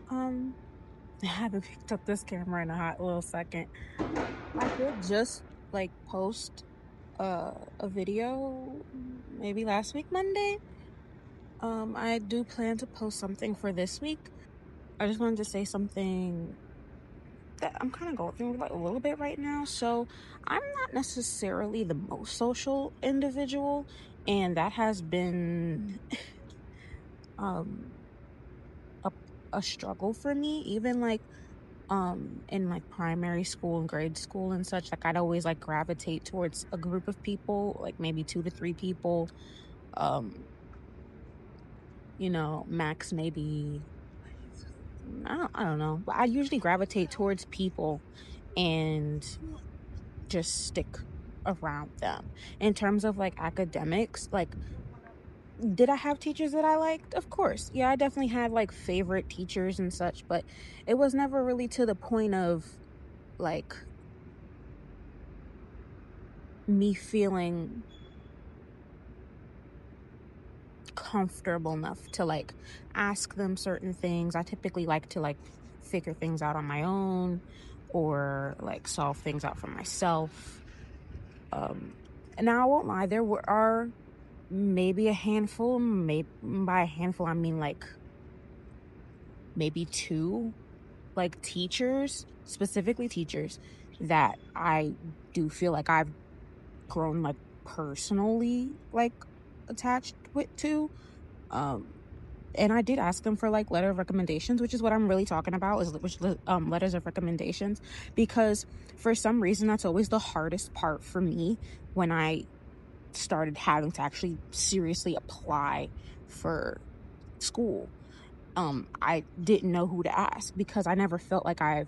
Um, I haven't picked up this camera in a hot little second. I did just post a video maybe last week Monday. I do plan to post something for this week. I just wanted to say something that I'm kind of going through a little bit right now. So I'm not necessarily the most social individual, and that has been um a, a struggle for me. Even in primary school and grade school and such, like I'd always gravitate towards a group of people, like maybe 2 to 3 people, um max maybe. I don't know, but I usually gravitate towards people and just stick around them. In terms of academics, did I have teachers that I liked? Of course. Yeah, I definitely had favorite teachers and such, but it was never really to the point of like me feeling comfortable enough to ask them certain things. I typically like to figure things out on my own, or solve things out for myself. Um and now I won't lie, are maybe a handful, maybe by a handful I mean maybe two, teachers, specifically teachers, that I do feel like I've grown personally attached with to. Um and I did ask them for letter of recommendations, which is what I'm really talking about, is letters of recommendations, because for some reason that's always the hardest part for me when I started having to actually seriously apply for school. I didn't know who to ask because I never felt like I've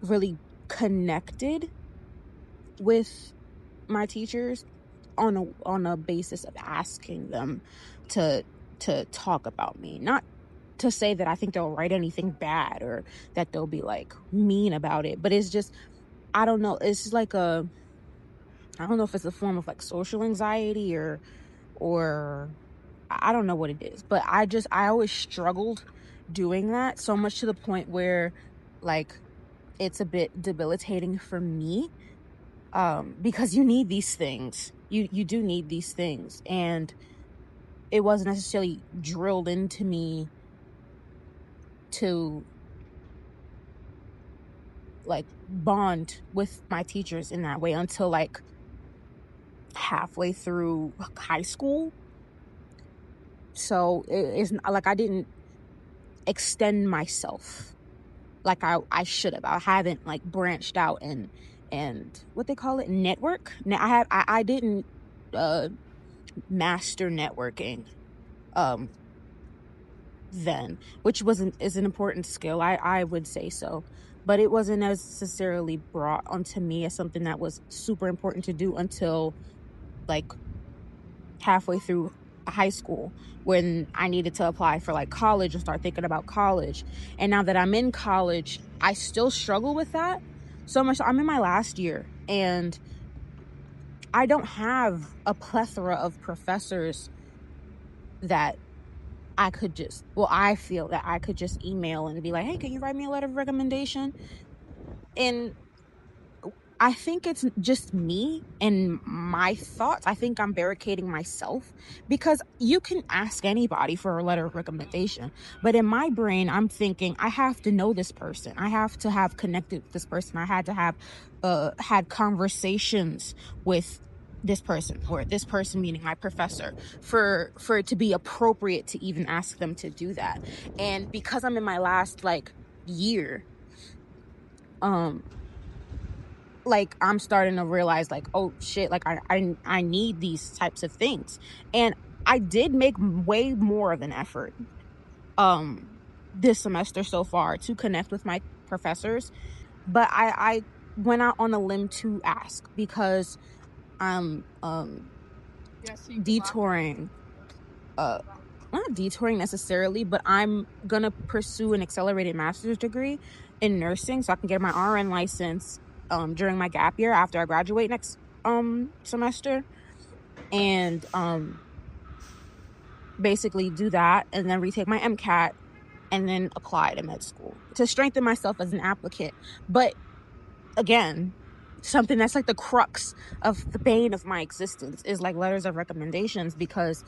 really connected with my teachers on a basis of asking them to talk about me. Not to say that I think they'll write anything bad or that they'll be mean about it, but it's just, I don't know. It's I don't know if it's a form of social anxiety, or I don't know what it is, but I always struggled doing that, so much to the point where like it's a bit debilitating for me, because you need these things. You do need these things, and it wasn't necessarily drilled into me to bond with my teachers in that way until halfway through high school. So it's not I didn't extend myself like I should have. I haven't branched out and what they call it, network. Now I didn't uh master networking um then, which is an important skill. I would say so, but it wasn't necessarily brought onto me as something that was super important to do until like halfway through high school, when I needed to apply for college and start thinking about college. And now that I'm in college, I still struggle with that so much. I'm in my last year, and I don't have a plethora of professors that I feel that I could just email and be like, hey, can you write me a letter of recommendation? And I think it's just me and my thoughts. I think I'm barricading myself, because you can ask anybody for a letter of recommendation. But in my brain, I'm thinking I have to know this person. I have to have connected with this person. I had to have had conversations with this person, or this person meaning my professor, for it to be appropriate to even ask them to do that. And because I'm in my last year, um I'm starting to realize oh shit, I need these types of things. And I did make way more of an effort um this semester so far to connect with my professors, but I went out on a limb to ask, because I'm detouring, uh not detouring necessarily, but I'm gonna pursue an accelerated master's degree in nursing so I can get my RN license during my gap year after I graduate next semester, and basically do that and then retake my MCAT and then apply to med school to strengthen myself as an applicant. But again, something that's like the crux of the bane of my existence is like letters of recommendations, because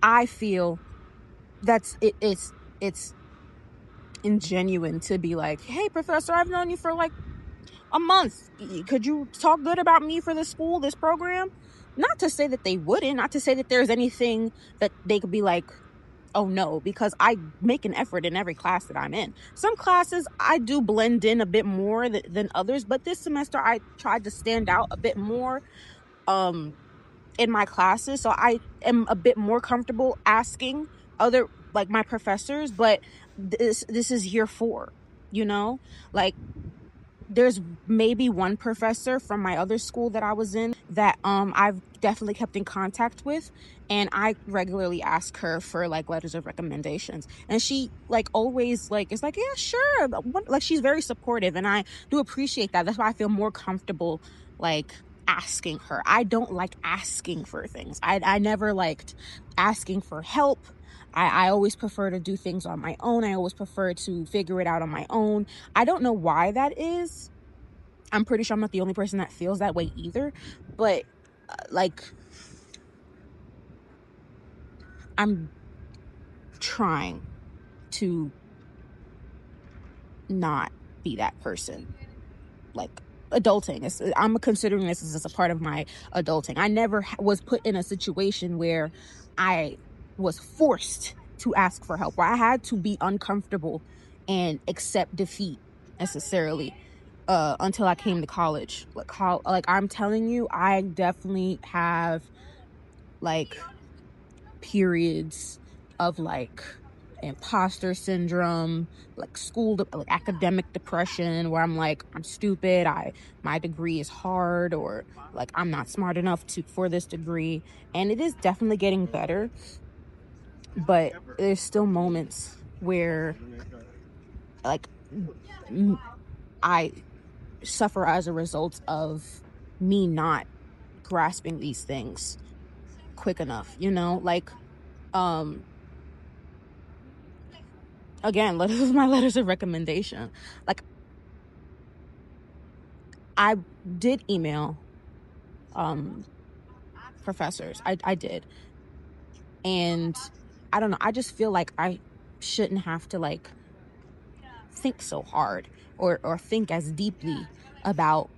I feel it's ingenuine to be like, hey professor, I've known you for like a month, could you talk good about me for this school, this program? Not to say that they wouldn't, not to say that there's anything that they could be like, oh no, because I make an effort in every class that I'm in. Some classes I do blend in a bit more than others, but this semester I tried to stand out a bit more in my classes, so I am a bit more comfortable asking other, like, my professors. But this is year 4, you know, like there's maybe one professor from my other school that I was in that I've definitely kept in contact with, and I regularly ask her for like letters of recommendations, and she like always like is like, yeah, sure, like she's very supportive, and I do appreciate that. That's why I feel more comfortable like asking her. I don't like asking for things. I never liked asking for help. I always prefer to do things on my own. I always prefer to figure it out on my own. I don't know why that is. I'm pretty sure I'm not the only person that feels that way either. But like, I'm trying to not be that person. Like, adulting, I'm considering this as a part of my adulting. I never was put in a situation where I was forced to ask for help, where I had to be uncomfortable and accept defeat necessarily, until I came to college. Like I'm telling you, I definitely have like periods of like imposter syndrome, like like academic depression, where I'm like, I'm stupid, my degree is hard, or like I'm not smart enough for this degree. And it is definitely getting better, but there's still moments where like I suffer as a result of me not grasping these things quick enough, you know? Like again, my letters of recommendation. Like, I did email professors. I did. And I don't know, I just feel like I shouldn't have to like think so hard or think as deeply about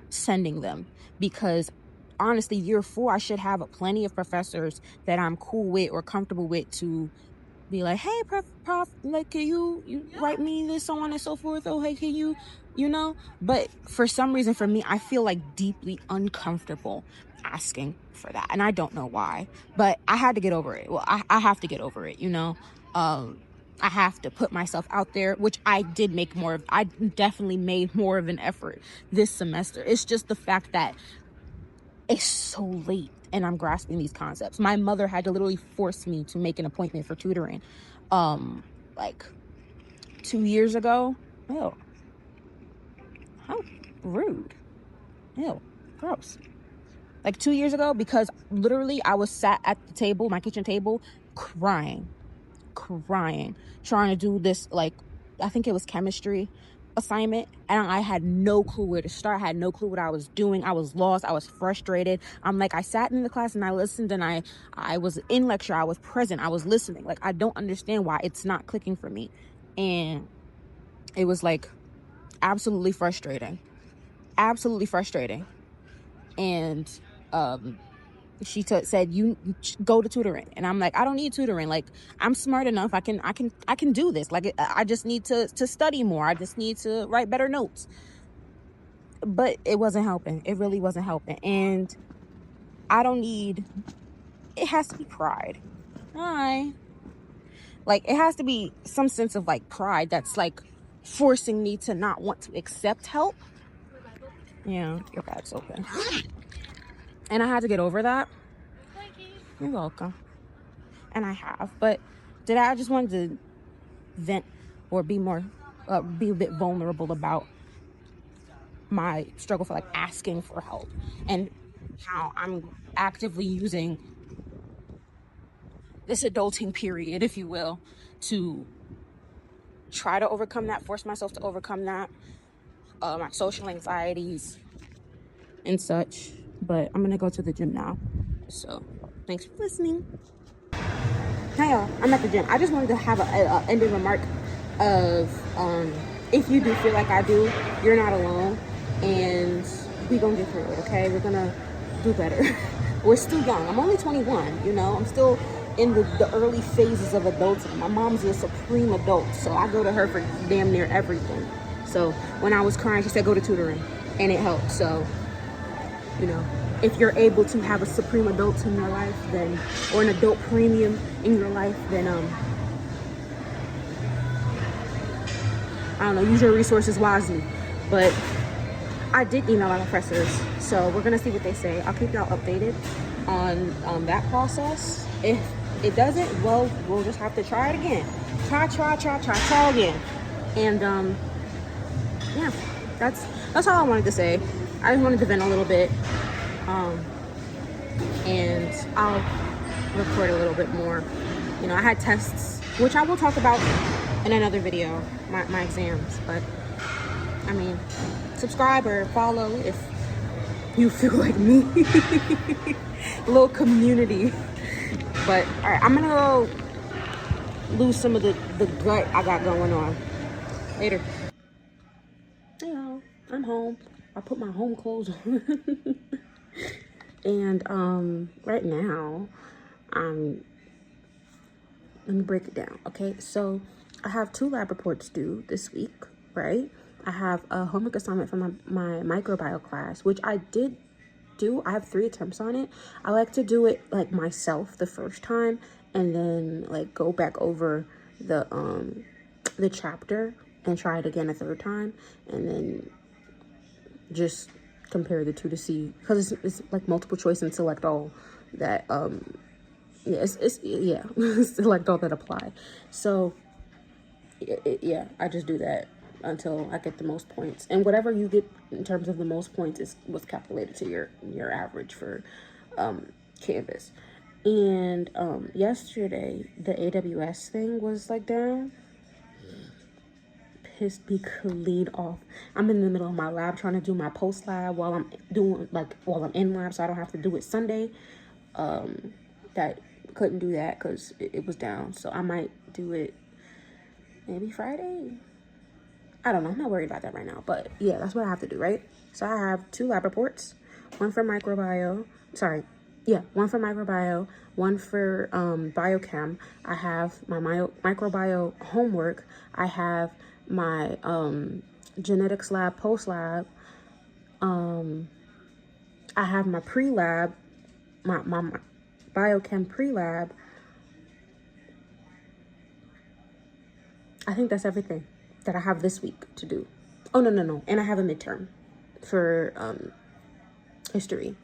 sending them, because honestly, year 4 I should have plenty of professors that I'm cool with or comfortable with to be like, hey prof, like can you write me this, so on and so forth, oh hey, can you know? But for some reason, for me, I feel like deeply uncomfortable asking for that, and I don't know why, but I had to get over it. Well, I have to get over it, you know. I have to put myself out there, which I did make more of. I definitely made more of an effort this semester. It's just the fact that it's so late and I'm grasping these concepts. My mother had to literally force me to make an appointment for tutoring like 2 years ago. Oh, how rude. Ew, gross. Like 2 years ago, because literally I was sat at the table, my kitchen table, crying, trying to do this, like, I think it was chemistry assignment, and I had no clue where to start. I had no clue what I was doing. I was lost. I was frustrated. I'm like, I sat in the class and I listened, and I was in lecture. I was present. I was listening. Like, I don't understand why it's not clicking for me. And it was like absolutely frustrating. And she said, you go to tutoring, and I'm like, I don't need tutoring. Like, I'm smart enough. I can do this. Like, I just need to study more. I just need to write better notes. But it wasn't helping. It really wasn't helping. And it has to be pride. Like, it has to be some sense of like pride that's like forcing me to not want to accept help. Yeah, your bag's open. And I had to get over that. You're welcome. And I have. But today I just wanted to vent or be a bit vulnerable about my struggle for like asking for help, and how I'm actively using this adulting period, if you will, to try to overcome that, force myself to overcome that, my social anxieties and such. But I'm gonna go to the gym now. So thanks for listening. Hey y'all, I'm at the gym. I just wanted to have a ending remark of if you do feel like I do, you're not alone, and we gonna get through it, okay? We're gonna do better. We're still young. I'm only 21, you know? I'm still in the early phases of adulthood. My mom's a supreme adult, so I go to her for damn near everything. So when I was crying, she said go to tutoring, and it helped. So, you know, if you're able to have a supreme adult in your life, then, or an adult premium in your life, then I don't know, use your resources wisely. But I did email our professors, so we're gonna see what they say. I'll keep y'all updated on that process. If it doesn't, well, we'll just have to try it again. Try again. And yeah, that's all I wanted to say. I just wanted to vent a little bit. And I'll record a little bit more. You know, I had tests, which I will talk about in another video, my exams. But I mean, subscribe or follow if you feel like me. A little community. But all right, I'm gonna go lose some of the gut I got going on. Later. Hey y'all, I'm home. I put my home clothes on. And right now, let me break it down. Okay, so I have 2 lab reports due this week, right? I have a homework assignment for my microbiome class, which I did do. I have 3 attempts on it. I like to do it like myself the first time, and then like go back over the chapter and try it again a 3rd time, and then just compare the 2 to see, because it's like multiple choice and select all that yeah, select all that apply. So yeah, I just do that until I get the most points, and whatever you get in terms of the most points is what's calculated to your average for Canvas. And yesterday the AWS thing was like down. Pissed me clean off. I'm in the middle of my lab trying to do my post lab while I'm in lab, so I don't have to do it Sunday. That couldn't do that because it was down, so I might do it maybe Friday. I don't know. I'm not worried about that right now, but yeah, that's what I have to do, right? So I have 2 lab reports, one for microbiome, one for biochem. I have my microbiome homework. I have my genetics lab, post lab. I have my pre-lab, my biochem pre-lab. I think that's everything that I have this week to do. Oh, no. And I have a midterm for history.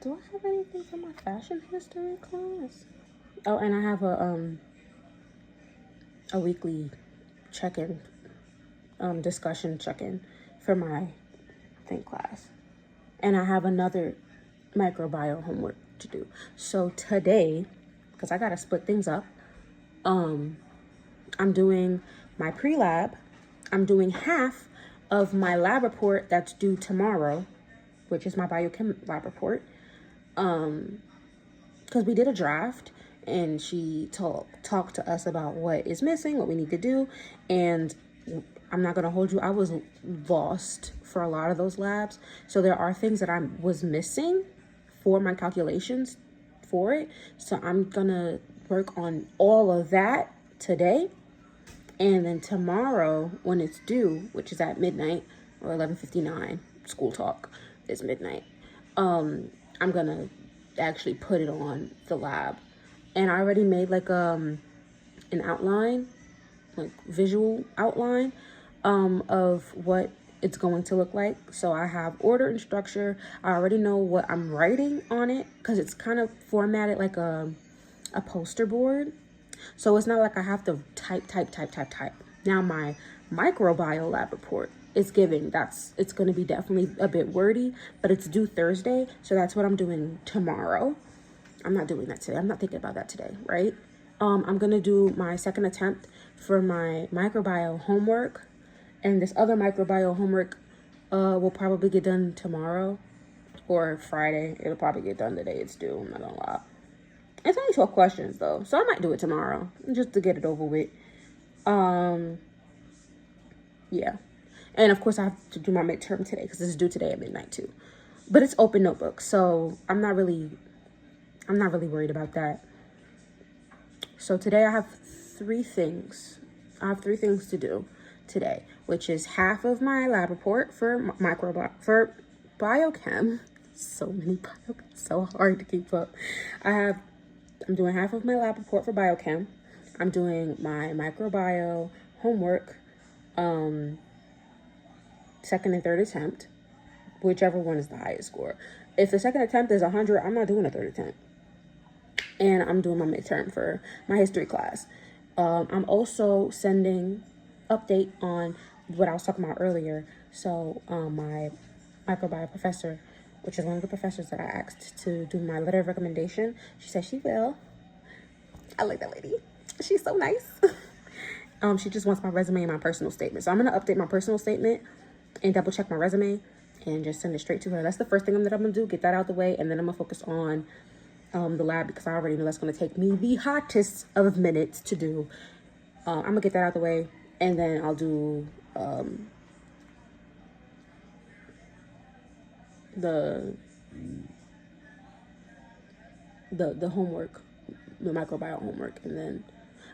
Do I have anything for my fashion history class? Oh, and I have a weekly check-in, discussion check-in for my think class. And I have another microbiome homework to do. So today, because I gotta split things up, I'm doing my pre-lab. I'm doing half of my lab report that's due tomorrow, which is my biochem lab report. Because we did a draft and she talked to us about what is missing, what we need to do. And I'm not going to hold you, I was lost for a lot of those labs. So there are things that I was missing for my calculations for it. So I'm going to work on all of that today. And then tomorrow when it's due, which is at midnight or 11:59, school talk is midnight. I'm going to actually put it on the lab. And I already made like an outline, like visual outline of what it's going to look like. So I have order and structure. I already know what I'm writing on it because it's kind of formatted like a poster board. So it's not like I have to type. Now my microbiome lab report is giving, it's going to be definitely a bit wordy, but it's due Thursday. So that's what I'm doing tomorrow. I'm not doing that today. I'm not thinking about that today, right? I'm going to do my second attempt for my microbiome homework. And this other microbiome homework will probably get done tomorrow or Friday. It'll probably get done the day it's due. I'm not going to lie. It's only 12 questions, though. So I might do it tomorrow just to get it over with. Yeah. And, of course, I have to do my midterm today because it's due today at midnight, too. But it's open notebook, so I'm not really worried about that. So today I have three things. I have three things to do today, which is half of my lab report for biochem. So many biochem, so hard to keep up. I'm doing half of my lab report for biochem. I'm doing my microbiome homework, second and third attempt, whichever one is the highest score. If the second attempt is 100, I'm not doing a third attempt. And I'm doing my midterm for my history class. I'm also sending update on what I was talking about earlier. So my microbiome professor, which is one of the professors that I asked to do my letter of recommendation, she said she will. I like that lady. She's so nice. She just wants my resume and my personal statement. So I'm going to update my personal statement and double check my resume and just send it straight to her. That's the first thing that I'm going to do, get that out the way. And then I'm going to focus on the lab because I already know that's going to take me the hottest of minutes to do. I'm going to get that out the way. And then I'll do the homework, the microbiome homework. And then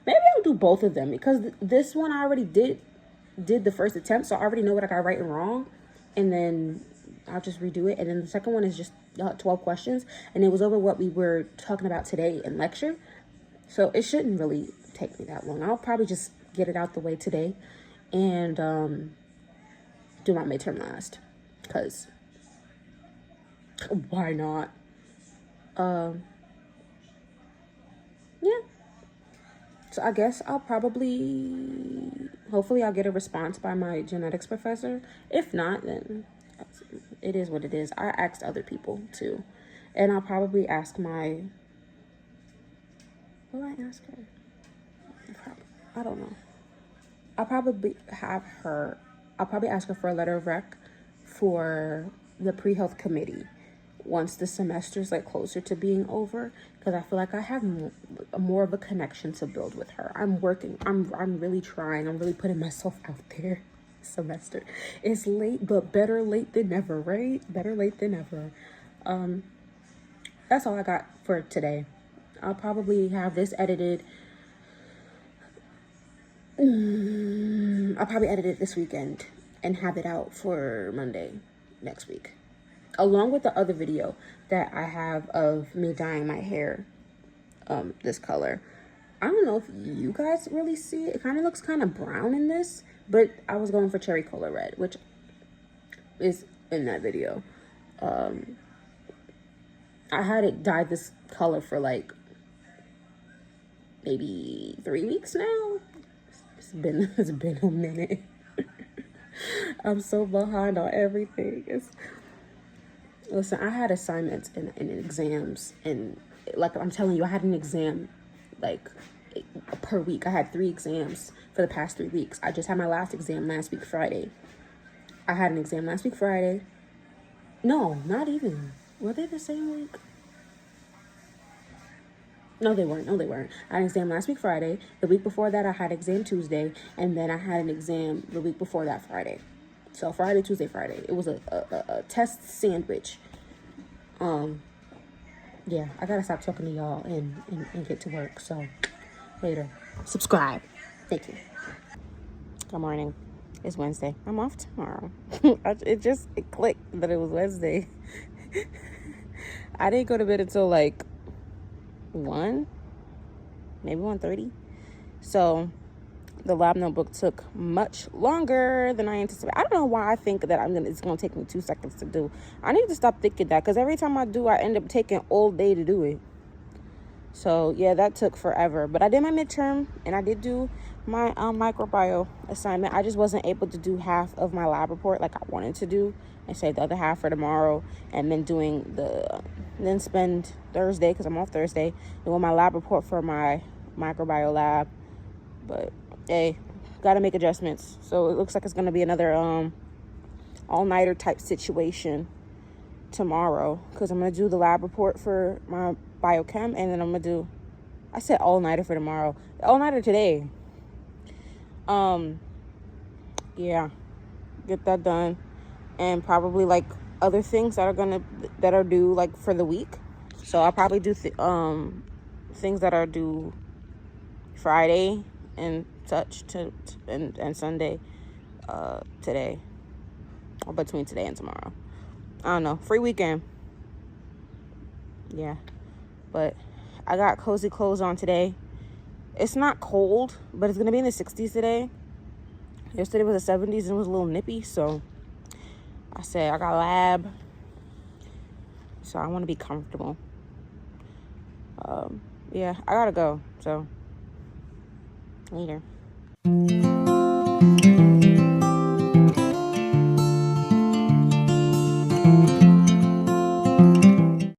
maybe I'll do both of them because this one I already did the first attempt, so I already know what I got right and wrong, and then I'll just redo it. And then the second one is just 12 questions, and it was over what we were talking about today in lecture, so it shouldn't really take me that long. I'll probably just get it out the way today and do my midterm last, because why not? Yeah. So I guess I'll hopefully I'll get a response by my genetics professor. If not, then it is what it is. I asked other people too. And I'll probably ask will I ask her? I don't know. I'll probably ask her for a letter of rec for the pre-health committee once the semester's like closer to being over, because I feel like I have more of a connection to build with her. I'm really trying. I'm really putting myself out there. Semester, it's late, but better late than never, right? Better late than never. That's all I got for today. I'll probably have this edited. I'll probably edit it this weekend and have it out for Monday next week, along with the other video that I have of me dyeing my hair this color. I don't know if you guys really see it. It kind of looks kind of brown in this, but I was going for cherry cola red, which is in that video. I had it dyed this color for like maybe 3 weeks now. It's been a minute. I'm so behind on everything. Listen, I had assignments and exams, and like I'm telling you, I had an exam like per week. I had 3 exams for the past 3 weeks. I just had my last exam last week Friday. I had an exam last week Friday. No, not even. Were they the same week? No, they weren't. I had an exam last week Friday. The week before that, I had exam Tuesday, and then I had an exam the week before that Friday. So Friday, Tuesday, Friday. It was a test sandwich. Yeah, I gotta stop talking to y'all and get to work. So later. Subscribe. Thank you. Good morning. It's Wednesday. I'm off tomorrow. It clicked that it was Wednesday. I didn't go to bed until like 1, maybe 1:30. So the lab notebook took much longer than I anticipated. I don't know why I think that it's gonna take me 2 seconds to do. I need to stop thinking that, because every time I do, I end up taking all day to do it. So yeah, that took forever. But I did my midterm, and I did do my microbiome assignment. I just wasn't able to do half of my lab report like I wanted to do, and save the other half for tomorrow, and then spend Thursday, because I'm off Thursday, doing my lab report for my microbiome lab. But hey, gotta make adjustments. So it looks like it's gonna be another all-nighter type situation tomorrow, because I'm gonna do the lab report for my biochem, and then I'm gonna do, I said all-nighter for tomorrow, all-nighter today. Yeah, get that done, and probably like other things that are due like for the week. So I'll probably do things that are due Friday and such and Sunday, today, or between today and tomorrow. I don't know, free weekend. Yeah, but I got cozy clothes on today. It's not cold, but it's gonna be in the 60s today. Yesterday was the 70s and it was a little nippy, so I said I got lab, so I want to be comfortable. Yeah, I gotta go, so later.